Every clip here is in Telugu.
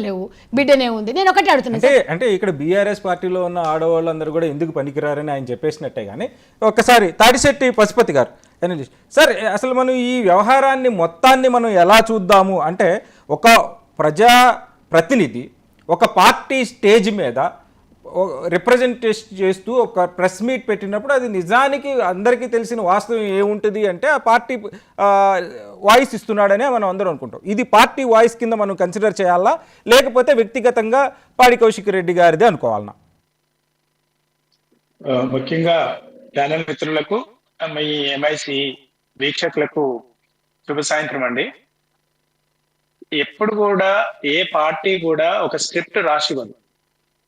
లేవు, బిడ్డనే ఉంది. నేను ఒకటే అడుగుతున్నాను అంటే ఇక్కడ బీఆర్ఎస్ పార్టీలో ఉన్న ఆడవాళ్ళందరూ కూడా ఎందుకు పనికిరారని ఆయన చెప్పేసినట్టే. కానీ ఒక్కసారి తాడిశెట్టి పశుపతి గారు అనలిస్ట్ సార్, అసలు మనం ఈ వ్యవహారాన్ని మొత్తాన్ని మనం ఎలా చూద్దాము అంటే, ఒక ప్రజా ప్రతినిధి ఒక పార్టీ స్టేజ్ మీద రిప్రజెంటేషన్ చేస్తూ ఒక ప్రెస్ మీట్ పెట్టినప్పుడు అది నిజానికి అందరికీ తెలిసిన వాస్తవం ఏముంటుంది అంటే ఆ పార్టీ వాయిస్ ఇస్తున్నాడనే మనం అందరం అనుకుంటాం. ఇది పార్టీ వాయిస్ కింద మనం కన్సిడర్ చేయాలా, లేకపోతే వ్యక్తిగతంగా పాడి కౌశిక్ రెడ్డి గారిదే అనుకోవాలన్నా? ముఖ్యంగా ఛానల్ మిత్రులకు, మీ ఎంఐసి వీక్షకులకు శుభ సాయంత్రం అండి. ఎప్పుడు కూడా ఏ పార్టీ కూడా ఒక స్క్రిప్ట్ రాసివ్వదు.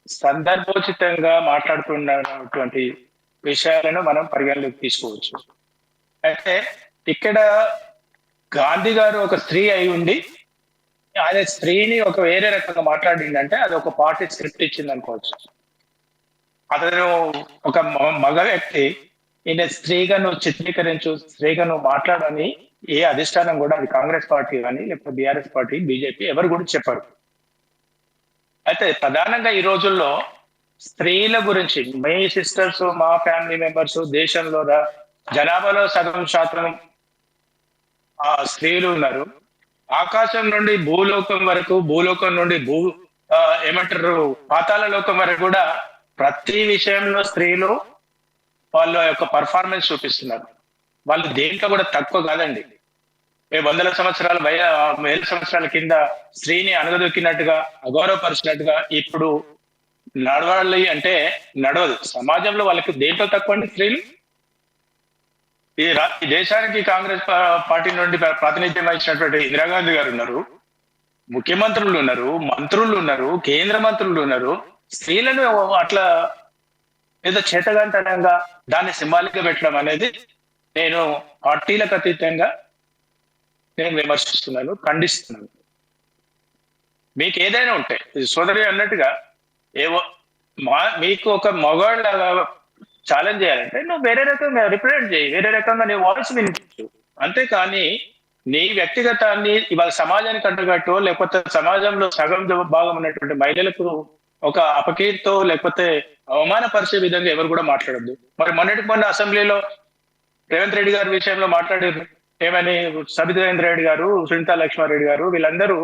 సందర్భోచితంగా మాట్లాడుతున్నటువంటి విషయాలను మనం పరిగణలోకి తీసుకోవచ్చు. అయితే ఇక్కడ గాంధీ గారు ఒక స్త్రీ అయి ఉండి ఆయన స్త్రీని ఒక వేరే రకంగా మాట్లాడిందంటే అది ఒక పార్టీ స్క్రిప్ట్ ఇచ్చింది అనుకోవచ్చు. అతను ఒక మగ వ్యక్తి ఈయన స్త్రీగా నువ్వు చిత్రీకరించు, స్త్రీగా నువ్వు మాట్లాడని ఏ అధిష్టానం కూడా, అది కాంగ్రెస్ పార్టీ కానీ లేకపోతే బీఆర్ఎస్ పార్టీ, బీజేపీ ఎవరు కూడా చెప్పారు. అయితే ప్రధానంగా ఈ రోజుల్లో స్త్రీల గురించి, మీ సిస్టర్స్, మా ఫ్యామిలీ మెంబర్స్, దేశంలో జనాభాలో సగం శాతం ఆ స్త్రీలు ఉన్నారు. ఆకాశం నుండి భూలోకం వరకు, భూలోకం నుండి ఏమంటారు పాతాళ లోకం వరకు కూడా ప్రతి విషయంలో స్త్రీలు వాళ్ళ యొక్క పర్ఫార్మెన్స్ చూపిస్తున్నారు. వాళ్ళు దేంట్లో కూడా తక్కువ కాదండి. వందల సంవత్సరాల వేల సంవత్సరాల కింద స్త్రీని అనగదొక్కినట్టుగా, అగౌరవపరిచినట్టుగా ఇప్పుడు నడవాలి అంటే నడవదు. సమాజంలో వాళ్ళకి దేంట్లో తక్కువ అండి స్త్రీలు? ఈ దేశానికి కాంగ్రెస్ పార్టీ నుండి ప్రాతినిధ్యం వహించినటువంటి ఇందిరాగాంధీ గారు ఉన్నారు, ముఖ్యమంత్రులు ఉన్నారు, మంత్రులు ఉన్నారు, కేంద్ర మంత్రులు ఉన్నారు. స్త్రీలను అట్లా ఏదో చేతగాంతనంగా దాన్ని సింబాలిక్ గా పెట్టడం అనేది నేను పార్టీలకు అతీతంగా నేను విమర్శిస్తున్నాను, ఖండిస్తున్నాను. మీకు ఏదైనా ఉంటే సోదరి అన్నట్టుగా ఏవో మీకు ఒక మగవాళ్ళగా ఛాలెంజ్ చేయాలంటే నువ్వు వేరే రకంగా రిప్రజెంట్ చేయి, వేరే రకంగా నీ వాయిస్ వినిపించు. అంతేకాని నీ వ్యక్తిగతాన్ని ఇవాళ సమాజానికి అంటగట్టో, లేకపోతే సమాజంలో సగం భాగం ఉన్నటువంటి మహిళలకు ఒక అపకీర్తితో లేకపోతే అవమానపరిచే విధంగా ఎవరు కూడా మాట్లాడద్దు. మరి మొన్న అసెంబ్లీలో రేవంత్ రెడ్డి గారి విషయంలో మాట్లాడారు. ఏమని? సబితారేంద్ర రెడ్డి గారు, సునీతా లక్ష్మారెడ్డి గారు వీళ్ళందరూ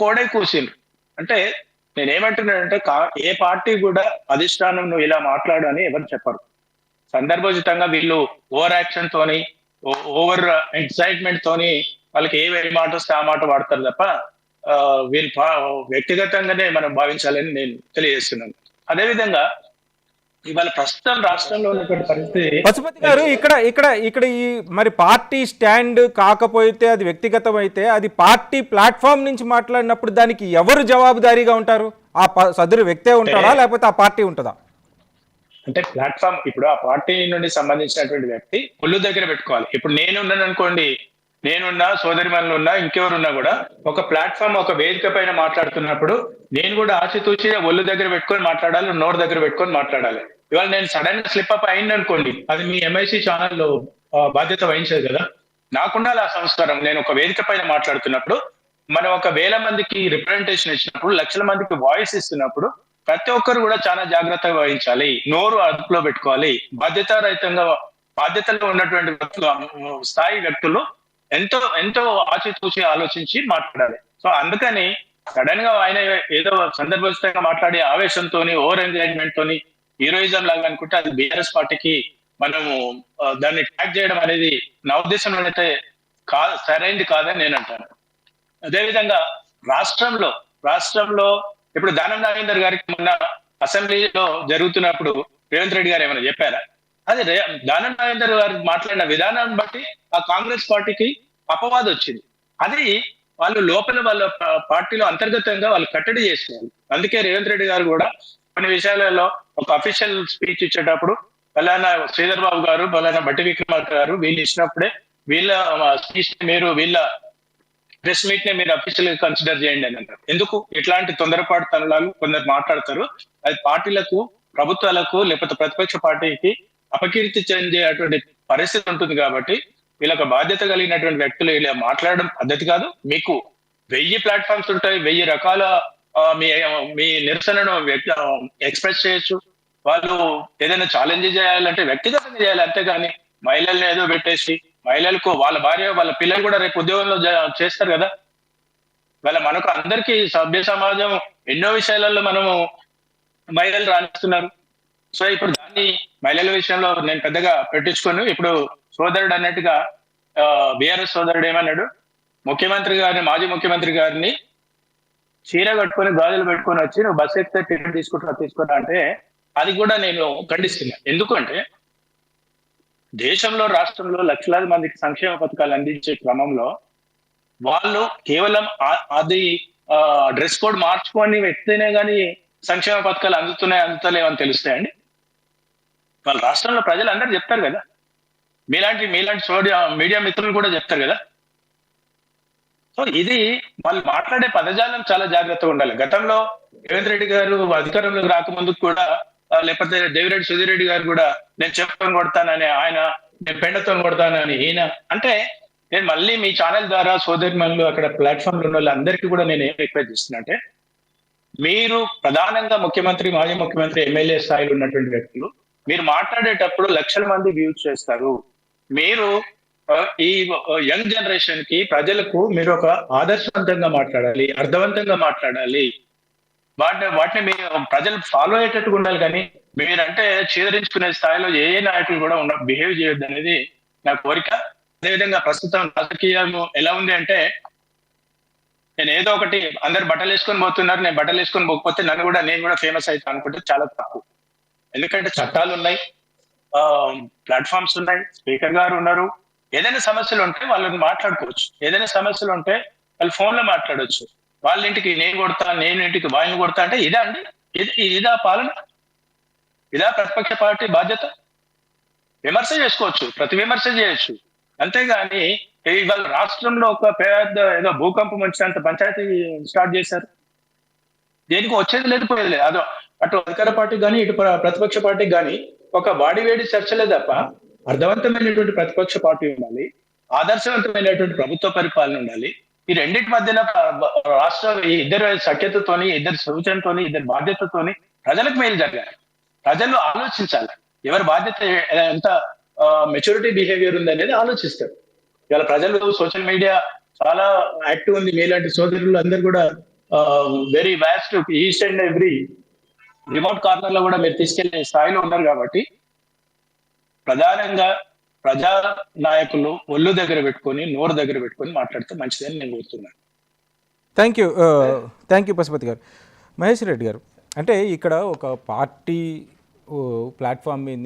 కోడై కూర్చుండ్రు. అంటే నేనేమంటున్నానంటే ఏ పార్టీ కూడా అధిష్టానం నువ్వు ఇలా మాట్లాడు అని ఎవరు చెప్పరు. సందర్భోచితంగా వీళ్ళు ఓవర్ యాక్షన్ తోని, ఓవర్ ఎక్సైట్మెంట్ తోని వాళ్ళకి ఏ మాట వస్తే ఆ మాట వాడతారు తప్ప వీళ్ళు వ్యక్తిగతంగానే మనం భావించాలని నేను తెలియజేస్తున్నాను. అదేవిధంగా ఇవాళ ప్రస్తుతం రాష్ట్రంలో ఉన్నటువంటి పరిస్థితి, పశుపతి గారు, ఇక్కడ ఈ మరి పార్టీ స్టాండ్ కాకపోతే అది వ్యక్తిగతం అయితే, అది పార్టీ ప్లాట్ఫామ్ నుంచి మాట్లాడినప్పుడు దానికి ఎవరు జవాబుదారీగా ఉంటారు? ఆ సదరు వ్యక్తే ఉంటాడా, లేకపోతే ఆ పార్టీ ఉంటుందా? అంటే ప్లాట్ఫామ్ ఇప్పుడు ఆ పార్టీ నుండి సంబంధించినటువంటి వ్యక్తి ఒళ్ళు దగ్గర పెట్టుకోవాలి. ఇప్పుడు నేనున్నాను అనుకోండి, నేనున్నా, సోదరిమణులు ఉన్నా, ఇంకెవరున్నా కూడా ఒక ప్లాట్ఫామ్, ఒక వేదిక పైన మాట్లాడుతున్నప్పుడు నేను కూడా ఆచితూచి ఒళ్ళు దగ్గర పెట్టుకొని మాట్లాడాలి, నోరు దగ్గర పెట్టుకొని మాట్లాడాలి. ఇవాళ నేను సడన్ గా స్లిప్ అప్ అయింది అనుకోండి, అది మీ ఎంఐసి ఛానల్లో బాధ్యత వహించదు కదా. నాకుండాలి ఆ సంస్కారం. నేను ఒక వేదిక పైన మాట్లాడుతున్నప్పుడు, మనం ఒక 1000 మందికి రిప్రజెంటేషన్ ఇచ్చినప్పుడు, లక్షల మందికి వాయిస్ ఇస్తున్నప్పుడు ప్రతి ఒక్కరు కూడా చాలా జాగ్రత్తగా వహించాలి, నోరు అదుపులో పెట్టుకోవాలి. బాధ్యతారహితంగా, బాధ్యతలో ఉన్నటువంటి స్థాయి వ్యక్తులు ఎంతో ఎంతో ఆచితూచి ఆలోచించి మాట్లాడాలి. సో అందుకని సడన్ గా ఆయన ఏదో సందర్భోచితంగా మాట్లాడే ఆవేశంతో, ఓవర్ ఎంగేజ్మెంట్ తోని, హీరోయిజం లాగా అనుకుంటే అది బీఆర్ఎస్ పార్టీకి మనము దాన్ని ట్యాగ్ చేయడం అనేది నా ఉద్దేశంలో అయితే సరైనది కాదని నేను అంటాను. అదేవిధంగా రాష్ట్రంలో ఇప్పుడు దానం నాగేందర్ గారికి మొన్న అసెంబ్లీలో జరుగుతున్నప్పుడు రేవంత్ రెడ్డి గారు ఏమైనా చెప్పారా? అది దానం నాగేందర్ గారు మాట్లాడిన విధానాన్ని బట్టి ఆ కాంగ్రెస్ పార్టీకి అపవాదం వచ్చింది. అది వాళ్ళు లోపల వాళ్ళ పార్టీలో అంతర్గతంగా వాళ్ళు కట్టడి చేసేవాళ్ళు. అందుకే రేవంత్ రెడ్డి గారు కూడా కొన్ని విషయాలలో ఒక అఫీషియల్ స్పీచ్ ఇచ్చేటప్పుడు ఫలానా శ్రీధర్ బాబు గారు, ఫలానా బట్టి విక్రమార్క గారు వీళ్ళు ఇచ్చినప్పుడే వీళ్ళ స్పీచ్ మీరు, వీళ్ళ ప్రెస్ మీట్ నే మీరు అఫీషియల్ గా కన్సిడర్ చేయండి అని అన్నారు. ఎందుకు ఇట్లాంటి తొందరపాటు తనలాలు కొందరు మాట్లాడతారు? అది పార్టీలకు, ప్రభుత్వాలకు, లేకపోతే ప్రతిపక్ష పార్టీకి అపకీర్తి చెందేటువంటి పరిస్థితి ఉంటుంది. కాబట్టి వీళ్ళకి బాధ్యత కలిగినటువంటి వ్యక్తులు ఇలా మాట్లాడడం పద్ధతి కాదు. మీకు 1000 ప్లాట్ఫామ్స్ ఉంటాయి, 1000 రకాల మీ మీ నిరసనను ఎక్స్ప్రెస్ చేయొచ్చు. వాళ్ళు ఏదైనా ఛాలెంజ్ చేయాలంటే వ్యక్తిగతంగా చేయాలి, అంతేగాని మహిళల్ని ఏదో పెట్టేసి మహిళలకు వాళ్ళ భార్య వాళ్ళ పిల్లలు కూడా రేపు ఉద్యోగంలో చేస్తారు కదా. వాళ్ళ మనకు అందరికీ సభ్య సమాజం ఎన్నో విషయాలలో మనము మహిళలు రాణిస్తున్నారు. సో ఇప్పుడు దాన్ని మహిళల విషయంలో నేను పెద్దగా పెట్టించుకోను. ఇప్పుడు సోదరుడు అన్నట్టుగా బిఆర్ఎస్ సోదరుడు ఏమన్నాడు, ముఖ్యమంత్రి గారిని, మాజీ ముఖ్యమంత్రి గారిని చీర కట్టుకొని గాజులు పెట్టుకొని వచ్చి నువ్వు బస్ ఎక్కితే టికెట్ తీసుకుంటా అంటే అది కూడా నేను ఖండిస్తున్నా. ఎందుకంటే దేశంలో, రాష్ట్రంలో లక్షలాది మందికి సంక్షేమ పథకాలు అందించే క్రమంలో వాళ్ళు కేవలం అది డ్రెస్ కోడ్ మార్చుకొని వ్యక్తినే కానీ సంక్షేమ పథకాలు అందుతలేవని తెలుస్తాయండి. వాళ్ళ రాష్ట్రంలో ప్రజలు అందరూ చెప్తారు కదా, మీలాంటి మీడియా మిత్రులు కూడా చెప్తారు కదా. సో ఇది వాళ్ళు మాట్లాడే పదజాలం చాలా జాగ్రత్తగా ఉండాలి. గతంలో రేవంత్ రెడ్డి గారు అధికారంలోకి రాకముందుకు కూడా, లేకపోతే దేవిరెడ్డి సుధీర్ రెడ్డి గారు కూడా నేను చెప్పుకొని కొడతానని ఆయన, నేను పెండతో కొడతానని ఈయన అంటే, నేను మళ్ళీ మీ ఛానల్ ద్వారా సోదరిమణులు అక్కడ ప్లాట్ఫామ్ లో ఉన్న వాళ్ళందరికీ కూడా నేను ఏం రిక్వెస్ట్ చేస్తున్నా అంటే, మీరు ప్రధానంగా ముఖ్యమంత్రి, మాజీ ముఖ్యమంత్రి, ఎమ్మెల్యే స్థాయిలో ఉన్నటువంటి వ్యక్తులు, మీరు మాట్లాడేటప్పుడు లక్షల మంది వ్యూస్ చేస్తారు. మీరు ఈ యంగ్ జనరేషన్ కి, ప్రజలకు మీరు ఒక ఆదర్శవంతంగా మాట్లాడాలి, అర్థవంతంగా మాట్లాడాలి. వాటిని మీరు ప్రజలు ఫాలో అయ్యేటట్టుగా ఉండాలి. కానీ మీరంటే చీదరించుకునే స్థాయిలో ఏ నాయకులు కూడా బిహేవ్ చేయొద్దు అనేది నా కోరిక. అదేవిధంగా ప్రస్తుతం రాజకీయం ఎలా ఉంది అంటే, నేను ఏదో ఒకటి అందరు బట్టలు వేసుకొని పోతున్నారు, నేను బట్టలు వేసుకొని పోకపోతే నేను కూడా ఫేమస్ అవుతాను అనుకుంటే చాలా తప్పు. ఎందుకంటే చట్టాలు ఉన్నాయి, ప్లాట్ఫామ్స్ ఉన్నాయి, స్పీకర్ గారు ఉన్నారు. ఏదైనా సమస్యలు ఉంటే వాళ్ళని మాట్లాడుకోవచ్చు, ఏదైనా సమస్యలు ఉంటే వాళ్ళు ఫోన్ లో మాట్లాడవచ్చు. వాళ్ళ ఇంటికి నేను కొడతా, నేను ఇంటికి వాళ్ళని కొడతా అంటే ఇదా అండి? ఇదా పాలన? ఇదా ప్రతిపక్ష పార్టీ బాధ్యత? విమర్శ చేసుకోవచ్చు, ప్రతి విమర్శ చేయొచ్చు, అంతేగాని ఇవాళ రాష్ట్రంలో ఒక పెద్ద ఏదో భూకంపం వచ్చినంత పంచాయతీ స్టార్ట్ చేశారు. దేనికి వచ్చేది లేదు, పోయేది లేదు. అదో అటు అధికార పార్టీకి కానీ, ఇటు ప్రతిపక్ష పార్టీకి కానీ ఒక వాడివేడి చర్చలే తప్ప అర్థవంతమైనటువంటి ప్రతిపక్ష పార్టీ ఉండాలి, ఆదర్శవంతమైనటువంటి ప్రభుత్వ పరిపాలన ఉండాలి. ఈ రెండింటి మధ్యన రాష్ట్ర ఇద్దరు సఖ్యతతోని, ఇద్దరు సూచనతోని, ఇద్దరు బాధ్యతతోని ప్రజలకు మేలు జరగాలి. ప్రజలు ఆలోచించాలి, ఎవరి బాధ్యత ఎంత మెచ్యూరిటీ బిహేవియర్ ఉంది అనేది ఆలోచిస్తారు. ఇవాళ ప్రజలు సోషల్ మీడియా చాలా యాక్టివ్ ఉంది. మీలాంటి సోదరులు అందరు కూడా very vast, east and every remote corner లో కూడా మీరు తీసుకెళ్లే స్థాయిలో ఉన్నారు. కాబట్టి ప్రధానంగా ప్రజా నాయకులు ఒళ్ళు దగ్గర పెట్టుకొని, నోరు దగ్గర పెట్టుకొని మాట్లాడితే మంచిదని నేను కోరుతున్నాను. థ్యాంక్ యూ పశుపతి గారు. మహేష్ రెడ్డి గారు, అంటే ఇక్కడ ఒక పార్టీ ప్లాట్ఫామ్ మీద